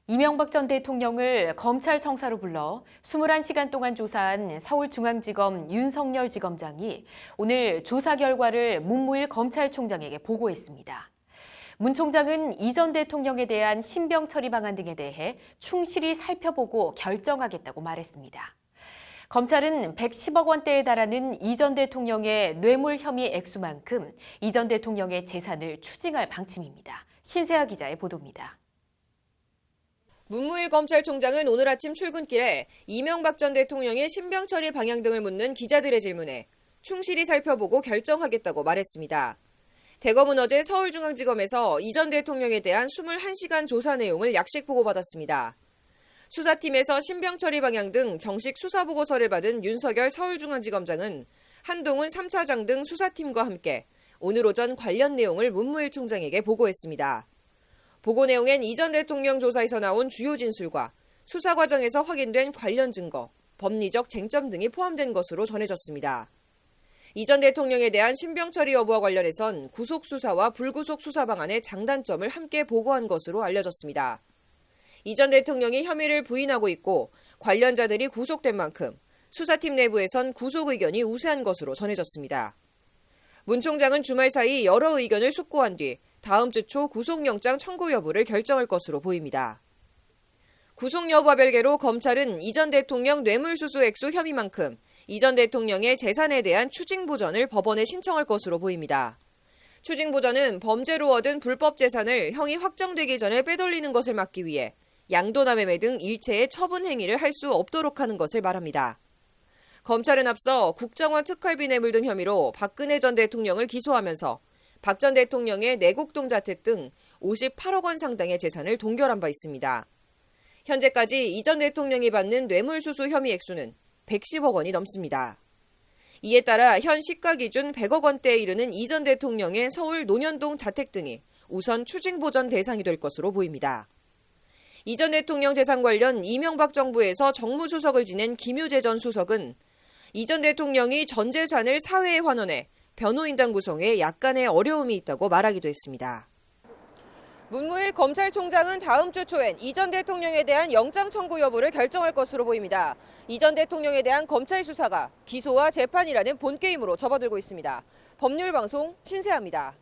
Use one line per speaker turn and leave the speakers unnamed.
이명박 전 대통령을 검찰청사로 불러 21시간 동안 조사한 서울중앙지검 윤석열 지검장이 오늘 조사 결과를 문무일 검찰총장에게 보고했습니다. 문 총장은 이 전 대통령에 대한 신병 처리 방안 등에 대해 충실히 살펴보고 결정하겠다고 말했습니다. 검찰은 110억 원대에 달하는 이 전 대통령의 뇌물 혐의 액수만큼 이 전 대통령의 재산을 추징할 방침입니다. 신세아 기자의 보도입니다.
문무일 검찰총장은 오늘 아침 출근길에 이명박 전 대통령의 신병 처리 방향 등을 묻는 기자들의 질문에 충실히 살펴보고 결정하겠다고 말했습니다. 대검은 어제 서울중앙지검에서 이 전 대통령에 대한 21시간 조사 내용을 약식 보고받았습니다. 수사팀에서 신병 처리 방향 등 정식 수사보고서를 받은 윤석열 서울중앙지검장은 한동훈 3차장 등 수사팀과 함께 오늘 오전 관련 내용을 문무일 총장에게 보고했습니다. 보고 내용엔 이 전 대통령 조사에서 나온 주요 진술과 수사 과정에서 확인된 관련 증거, 법리적 쟁점 등이 포함된 것으로 전해졌습니다. 이 전 대통령에 대한 신병 처리 여부와 관련해선 구속 수사와 불구속 수사 방안의 장단점을 함께 보고한 것으로 알려졌습니다. 이 전 대통령이 혐의를 부인하고 있고 관련자들이 구속된 만큼 수사팀 내부에선 구속 의견이 우세한 것으로 전해졌습니다. 문 총장은 주말 사이 여러 의견을 숙고한 뒤 다음 주 초 구속영장 청구 여부를 결정할 것으로 보입니다. 구속 여부와 별개로 검찰은 이 전 대통령 뇌물수수 액수 혐의만큼 이 전 대통령의 재산에 대한 추징보전을 법원에 신청할 것으로 보입니다. 추징보전은 범죄로 얻은 불법 재산을 형이 확정되기 전에 빼돌리는 것을 막기 위해 양도나 매매 등 일체의 처분 행위를 할 수 없도록 하는 것을 말합니다. 검찰은 앞서 국정원 특활비 뇌물 등 혐의로 박근혜 전 대통령을 기소하면서 박 전 대통령의 내곡동 자택 등 58억 원 상당의 재산을 동결한 바 있습니다. 현재까지 이 전 대통령이 받는 뇌물수수 혐의 액수는 110억 원이 넘습니다. 이에 따라 현 시가 기준 100억 원대에 이르는 이 전 대통령의 서울 논현동 자택 등이 우선 추징보전 대상이 될 것으로 보입니다. 이 전 대통령 재산 관련 이명박 정부에서 정무수석을 지낸 김유재 전 수석은 이 전 대통령이 전 재산을 사회에 환원해 변호인단 구성에 약간의 어려움이 있다고 말하기도 했습니다. 문무일 검찰총장은 다음 주 초엔 이 전 대통령에 대한 영장 청구 여부를 결정할 것으로 보입니다. 이 전 대통령에 대한 검찰 수사가 기소와 재판이라는 본게임으로 접어들고 있습니다. 법률방송 신세아입니다.